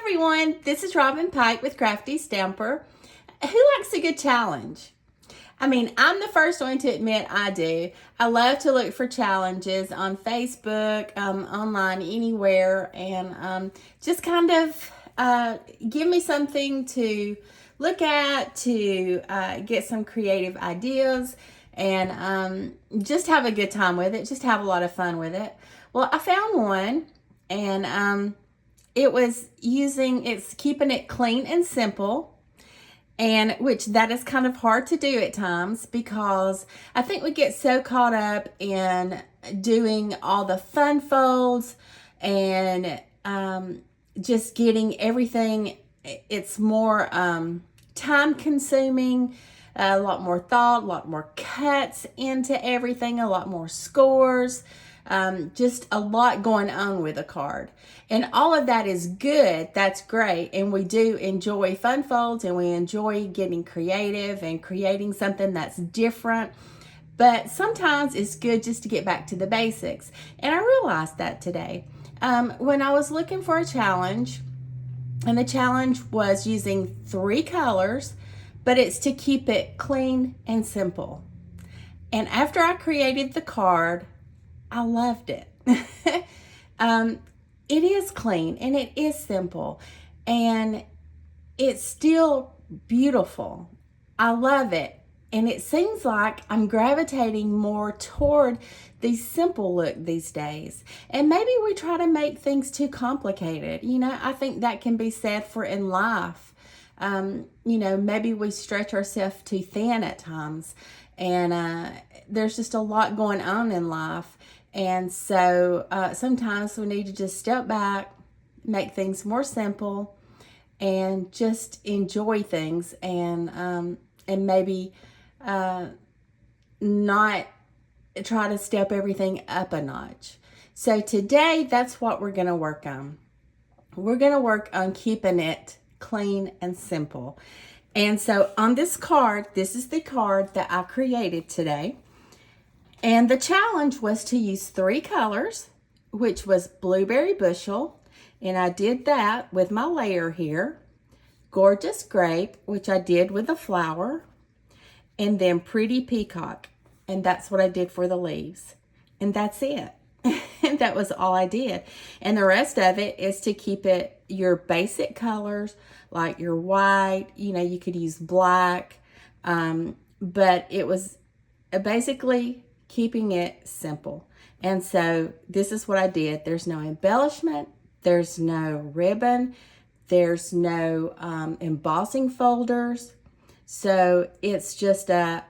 everyone, this is Robin Pike with Crafty Stamper. Who likes a good challenge? I mean, I'm the first one to admit I do. I love to look for challenges on Facebook, online, anywhere, and just kind of give me something to look at, to get some creative ideas, and just have a good time with it, just have a lot of fun with it. Well, I found one, and it's keeping it clean and simple, and which that is kind of hard to do at times because I think we get so caught up in doing all the fun folds and just getting everything. It's more time consuming, a lot more thought, a lot more cuts into everything, a lot more scores. Just a lot going on with a card, and all of that is good. That's great, and we do enjoy fun folds, and we enjoy getting creative and creating something that's different, but sometimes it's good just to get back to the basics. And I realized that today when I was looking for a challenge, and the challenge was using 3 colors, but it's to keep it clean and simple. And after I created the card, I loved it. It is clean and it is simple and it's still beautiful. I love it. And it seems like I'm gravitating more toward the simple look these days. And maybe we try to make things too complicated. I think that can be said for in life. Maybe we stretch ourselves too thin at times. And there's just a lot going on in life. And so sometimes we need to just step back, make things more simple, and just enjoy things, and maybe not try to step everything up a notch. So today, that's what we're going to work on. We're going to work on keeping it clean and simple. And so on this card, this is the card that I created today. And the challenge was to use 3 colors, which was Blueberry Bushel, and I did that with my layer here, Gorgeous Grape, which I did with a flower, and then Pretty Peacock, and that's what I did for the leaves. And that's it. And that was all I did. And the rest of it is to keep it your basic colors, like your white, you could use black, but it was basically keeping it simple. And so this is what I did. There's no embellishment, there's no ribbon, there's no embossing folders. So it's just a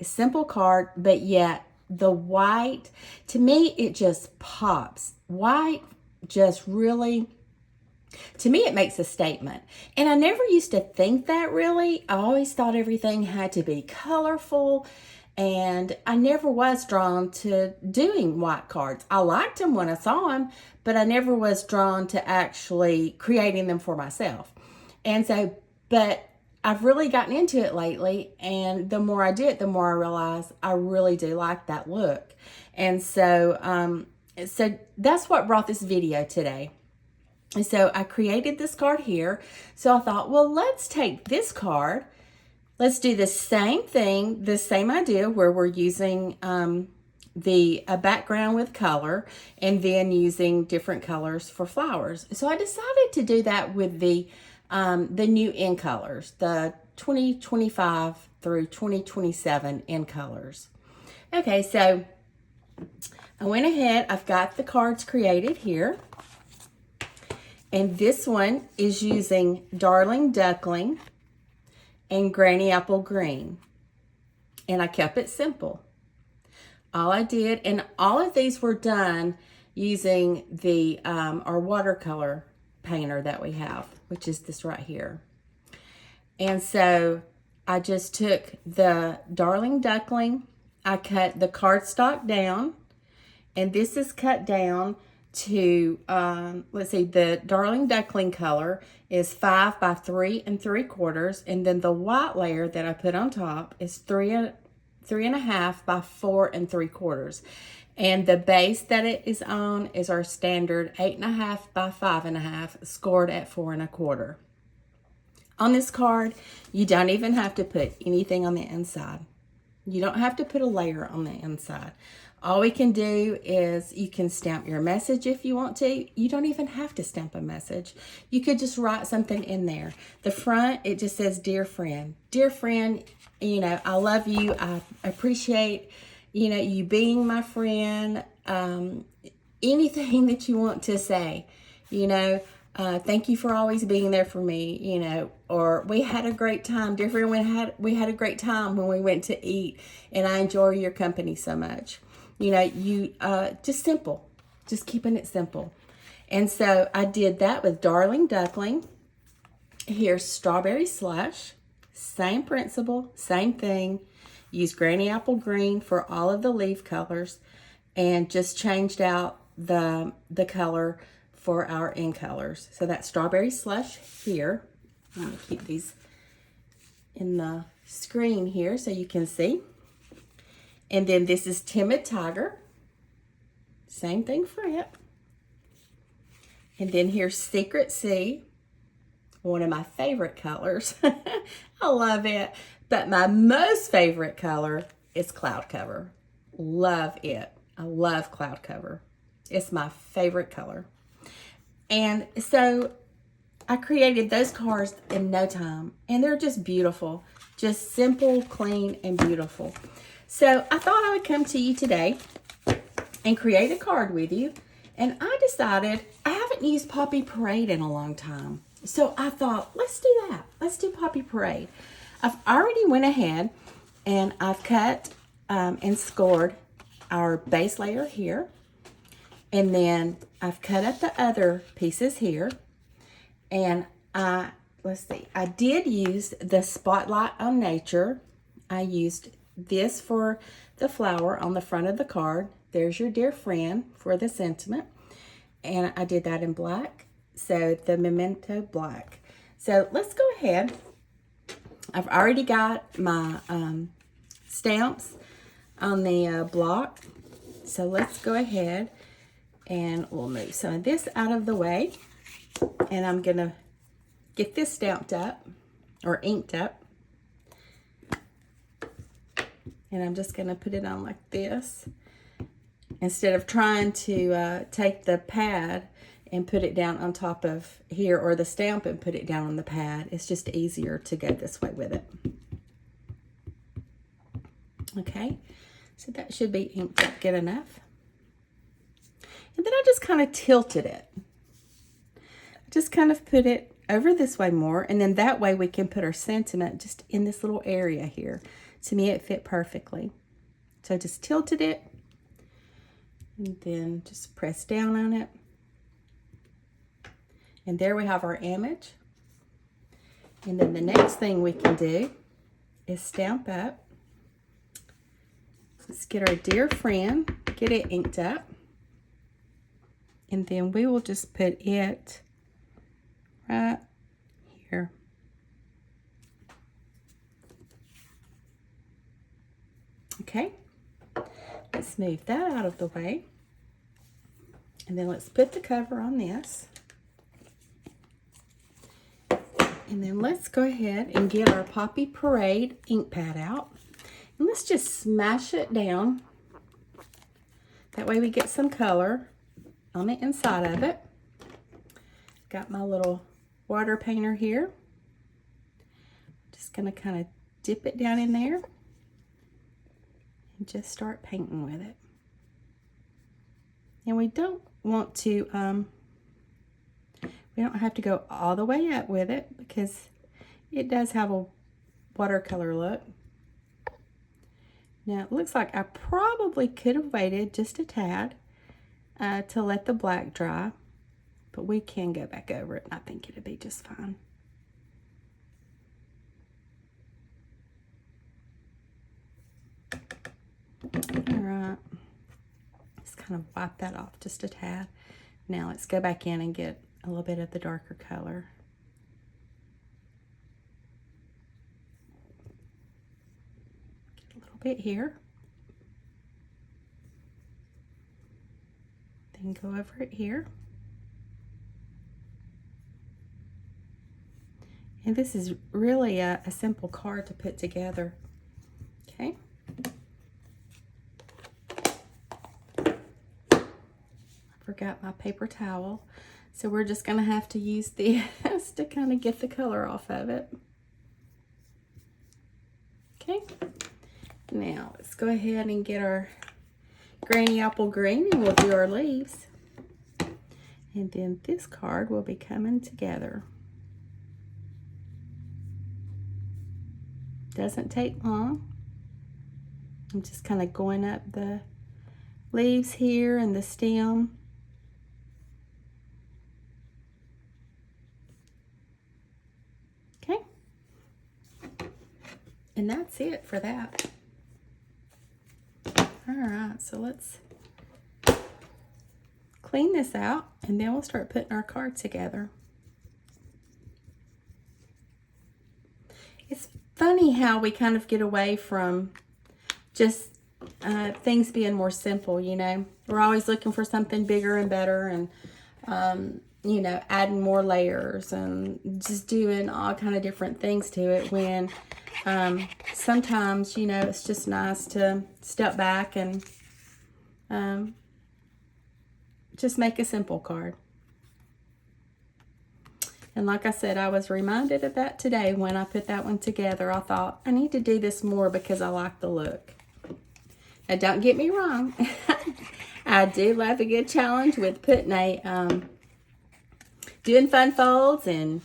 simple card, but yet the white, to me, it just pops. White just really, to me, it makes a statement. And I never used to think that really. I always thought everything had to be colorful. And I never was drawn to doing white cards. I liked them when I saw them, but I never was drawn to actually creating them for myself. And so, but I've really gotten into it lately, and the more I do it, the more I realize I really do like that look. And so, so that's what brought this video today. And so I created this card here. So I thought, well, let's take this card. Let's do the same thing, the same idea where we're using the background with color and then using different colors for flowers. So I decided to do that with the new in colors, the 2025 through 2027 in colors. Okay, so I went ahead, I've got the cards created here. And this one is using Darling Duckling and Granny Apple Green. And I kept it simple. All I did, and all of these were done using the our watercolor painter that we have, which is this right here. And so I just took the Darling Duckling, I cut the cardstock down, and this is cut down to, let's see, the Darling Duckling color is 5 by 3 3/4, and then the white layer that I put on top is 3 3.5 by 4 3/4. And the base that it is on is our standard 8.5 by 5.5, scored at 4.25. On this card, you don't even have to put anything on the inside. You don't have to put a layer on the inside. All we can do is you can stamp your message if you want to. You don't even have to stamp a message. You could just write something in there. The front, it just says, "Dear friend." Dear friend, you know, I love you. I appreciate, you know, you being my friend. Anything that you want to say, you know, thank you for always being there for me, you know, or we had a great time. Dear friend, we had a great time when we went to eat, and I enjoy your company so much. You know, you just simple, just keeping it simple. And so I did that with Darling Duckling. Here's Strawberry Slush. Same principle, same thing. Use Granny Apple Green for all of the leaf colors, and just changed out the color for our end colors. So that's Strawberry Slush here. I'm going to keep these in the screen here so you can see. And then this is Timid Tiger. Same thing for it. And then here's Secret Sea, one of my favorite colors. I love it. But my most favorite color is Cloud Cover. Love it. I love Cloud Cover. It's my favorite color. And so I created those cards in no time, and they're just beautiful. Just simple, clean, and beautiful. So I thought I would come to you today and create a card with you. And I decided I haven't used Poppy Parade in a long time. So I thought, let's do that. Let's do Poppy Parade. I've already went ahead and I've cut and scored our base layer here. And then I've cut up the other pieces here. And let's see, I did use the Spotlight on Nature. I used this for the flower on the front of the card. There's your dear friend for the sentiment. And I did that in black. So the Memento black. So let's go ahead. I've already got my stamps on the block. So let's go ahead and we'll move some of this out of the way. And I'm going to get this stamped up or inked up. And I'm just going to put it on like this. Instead of trying to take the pad and put it down on top of here, or the stamp and put it down on the pad, it's just easier to go this way with it. Okay, so that should be inked up good enough. And then I just kind of tilted it. Just kind of put it over this way more, and then that way we can put our sentiment just in this little area here. To me, it fit perfectly. So I just tilted it, and then just press down on it. And there we have our image. And then the next thing we can do is stamp up. Let's get our dear friend, get it inked up. And then we will just put it right here. Okay, let's move that out of the way. And then let's put the cover on this. And then let's go ahead and get our Poppy Parade ink pad out. And let's just smash it down. That way we get some color on the inside of it. Got my little water painter here. Just gonna kind of dip it down in there and just start painting with it. And we don't want to, we don't have to go all the way up with it because it does have a watercolor look. Now it looks like I probably could have waited just a tad to let the black dry, but we can go back over it and I think it'll be just fine. All right, just kind of wipe that off just a tad. Now let's go back in and get a little bit of the darker color. Get a little bit here. Then go over it here. And this is really a simple card to put together. Okay. I forgot my paper towel. So we're just going to have to use this to kind of get the color off of it. Okay. Now let's go ahead and get our Granny Apple Green and we'll do our leaves. And then this card will be coming together. Doesn't take long. I'm just kind of going up the leaves here and the stem. Okay. And that's it for that. All right, so let's clean this out and then we'll start putting our card together. It's funny how we kind of get away from just things being more simple, you know. We're always looking for something bigger and better and, you know, adding more layers and just doing all kind of different things to it when sometimes, you know, it's just nice to step back and just make a simple card. And like I said, I was reminded of that today when I put that one together. I thought, I need to do this more because I like the look. Now, don't get me wrong. I do love a good challenge with putting doing fun folds and,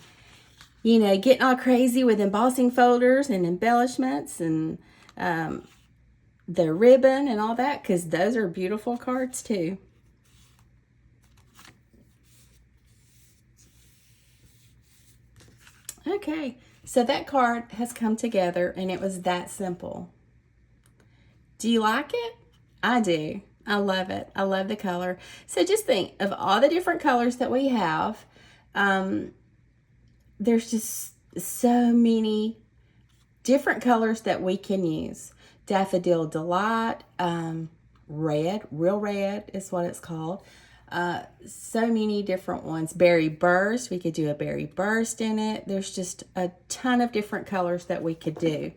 you know, getting all crazy with embossing folders and embellishments and the ribbon and all that, because those are beautiful cards too. Okay, so that card has come together and it was that simple. Do you like it? I do. I love it. I love the color. So just think of all the different colors that we have. There's just so many different colors that we can use. Daffodil Delight, red, real red is what it's called. So many different ones. Berry Burst, we could do a berry burst in it. There's just a ton of different colors that we could do.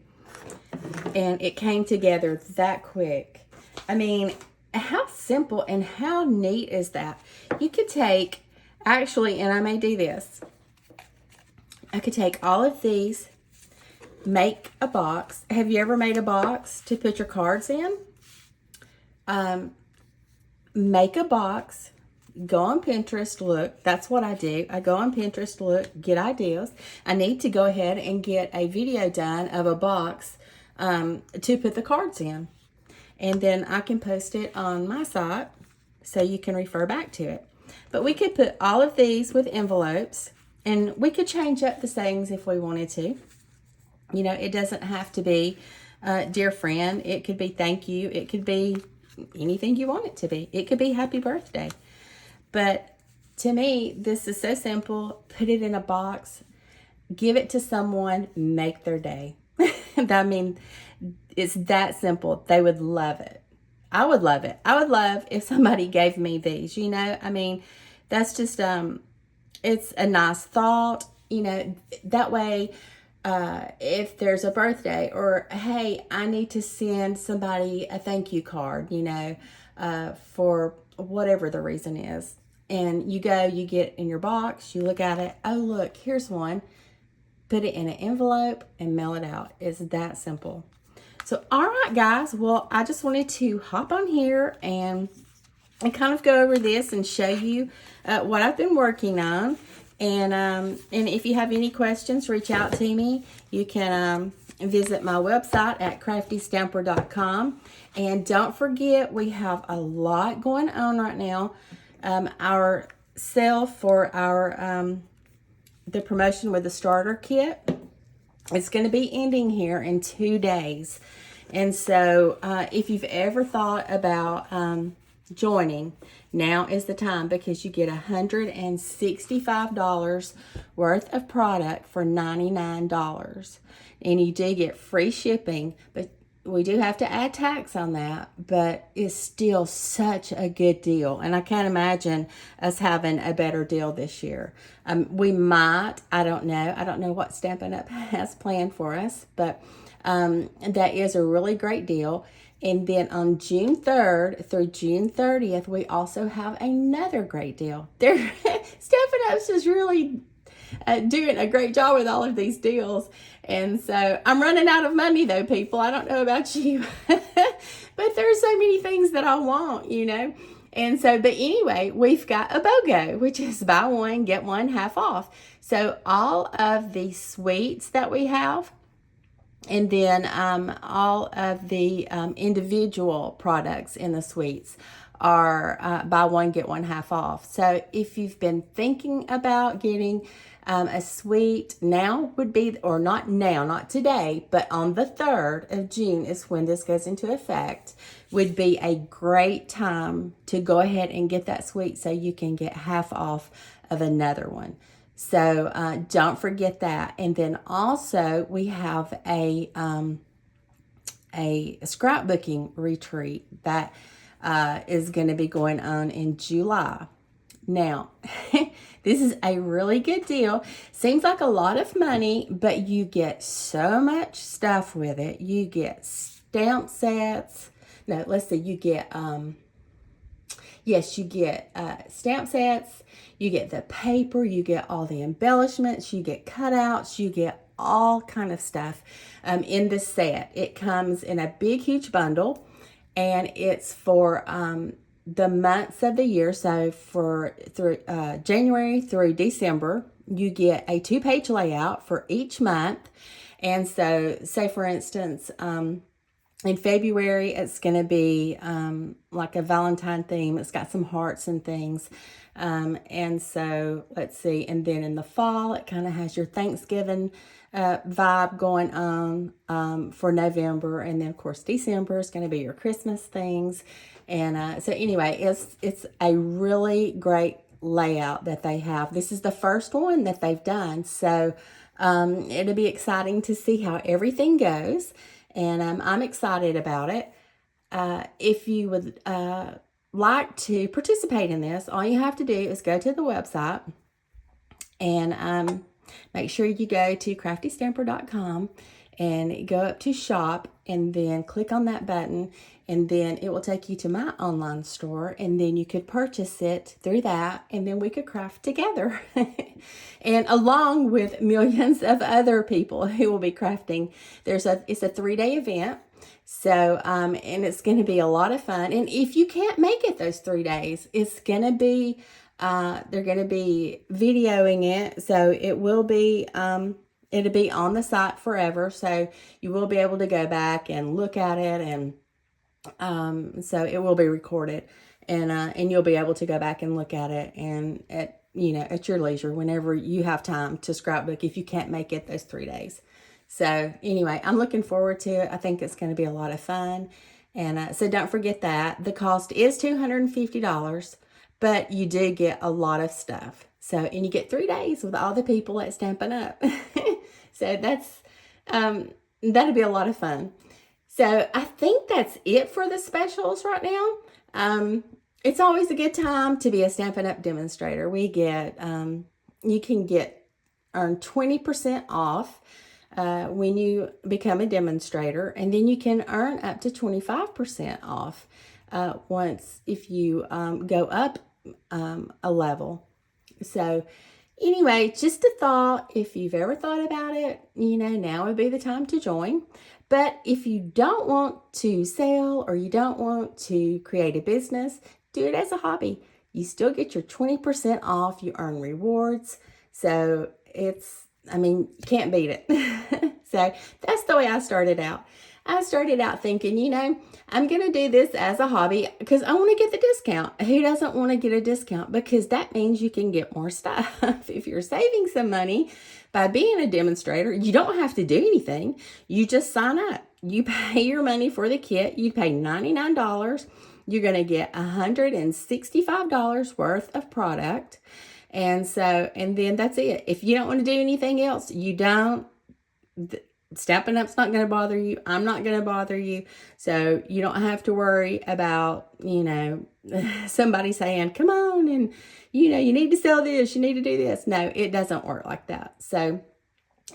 And it came together that quick. I mean, how simple and how neat is that? You could take, actually, and I may do this. I could take all of these, make a box. Have you ever made a box to put your cards in? Make a box. Go on Pinterest, look. That's what I do. I go on Pinterest, look, get ideas. I need to go ahead and get a video done of a box to put the cards in. And then I can post it on my site so you can refer back to it. But we could put all of these with envelopes and we could change up the sayings if we wanted to. You know, it doesn't have to be dear friend. It could be thank you. It could be anything you want it to be. It could be happy birthday. But to me, this is so simple. Put it in a box, give it to someone, make their day. I mean, it's that simple. They would love it. I would love it. I would love if somebody gave me these, you know. I mean, that's just, it's a nice thought, you know, that way, if there's a birthday or, hey, I need to send somebody a thank you card, you know, for whatever the reason is. And you go, you get in your box, you look at it. Oh, look, here's one. Put it in an envelope and mail it out. It's that simple. So, all right, guys. Well, I just wanted to hop on here and kind of go over this and show you what I've been working on. And if you have any questions, reach out to me. You can visit my website at craftystamper.com. And don't forget, we have a lot going on right now. Our sale for our the promotion with the starter kit, it's going to be ending here in 2 days. And so if you've ever thought about joining, now is the time, because you get $165 worth of product for $99. And you do get free shipping, but we do have to add tax on that, but it's still such a good deal. And I can't imagine us having a better deal this year. We might, I don't know what Stampin' Up! Has planned for us, but that is a really great deal. And then on June 3rd through June 30th, we also have another great deal. Stampin' Up's just really doing a great job with all of these deals. And so I'm running out of money though, people. I don't know about you, but there's so many things that I want, And so, but anyway, we've got a BOGO, which is buy one, get one half off. So all of the sweets that we have, and then all of the individual products in the sweets are buy one, get one half off. So if you've been thinking about getting a sweet, now would be, or not now, not today, but on the 3rd of June is when this goes into effect, would be a great time to go ahead and get that sweet so you can get half off of another one. So don't forget that. And then also we have a scrapbooking retreat that is going to be going on in July. Now, this is a really good deal. Seems like a lot of money, but you get so much stuff with it. You get stamp sets. No, let's see. You get, yes, you get stamp sets. You get the paper. You get all the embellishments. You get cutouts. You get all kind of stuff in this set. It comes in a big, huge bundle, and it's for the months of the year. So through January through December, you get a 2-page layout for each month. And so, say for instance, in February, it's going to be like a Valentine theme. It's got some hearts and things. And so, let's see. And then in the fall, it kind of has your Thanksgiving vibe going on for November. And then, of course, December is going to be your Christmas things. And so anyway, it's a really great layout that they have. This is the first one that they've done. So it'll be exciting to see how everything goes. And I'm excited about it. If you would like to participate in this, all you have to do is go to the website and make sure you go to craftystamper.com and go up to shop and then click on that button, and then it will take you to my online store, and then you could purchase it through that, and then we could craft together and along with millions of other people who will be crafting. It's a 3-day event. So, and it's going to be a lot of fun. And if you can't make it those 3 days, it's going to be, they're going to be videoing it. So it will be, it'll be on the site forever. So you will be able to go back and look at it. And, so it will be recorded, and you'll be able to go back and look at it and at your leisure, whenever you have time to scrapbook, if you can't make it those 3 days. So anyway, I'm looking forward to it. I think it's going to be a lot of fun. And so don't forget that. The cost is $250, but you do get a lot of stuff. So, and you get 3 days with all the people at Stampin' Up. So that'll be a lot of fun. So I think that's it for the specials right now. It's always a good time to be a Stampin' Up! Demonstrator. We get, you can earn 20% off when you become a demonstrator, and then you can earn up to 25% off if you go up a level. So anyway, just a thought. If you've ever thought about it, now would be the time to join. But if you don't want to sell, or you don't want to create a business, do it as a hobby. You still get your 20% off. You earn rewards. So you can't beat it. So that's the way I started out. I started out thinking, I'm going to do this as a hobby because I want to get the discount. Who doesn't want to get a discount? Because that means you can get more stuff. If you're saving some money by being a demonstrator, you don't have to do anything. You just sign up. You pay your money for the kit. You pay $99. You're going to get $165 worth of product. And then that's it. If you don't want to do anything else, you don't. Stamping Up's not going to bother you. I'm not going to bother you. So you don't have to worry about, somebody saying, come on, and, you need to sell this, you need to do this. No, it doesn't work like that. So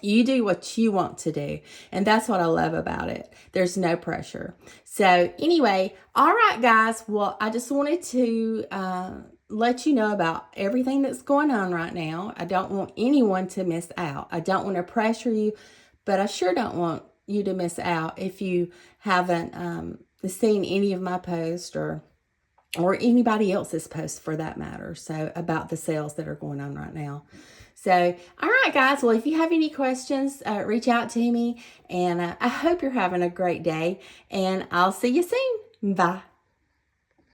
you do what you want to do. And that's what I love about it. There's no pressure. So anyway, all right, guys. Well, I just wanted to let you know about everything that's going on right now. I don't want anyone to miss out. I don't want to pressure you, but I sure don't want you to miss out if you haven't seen any of my posts or anybody else's posts for that matter. So about the sales that are going on right now. So, all right, guys. Well, if you have any questions, reach out to me. And I hope you're having a great day. And I'll see you soon. Bye.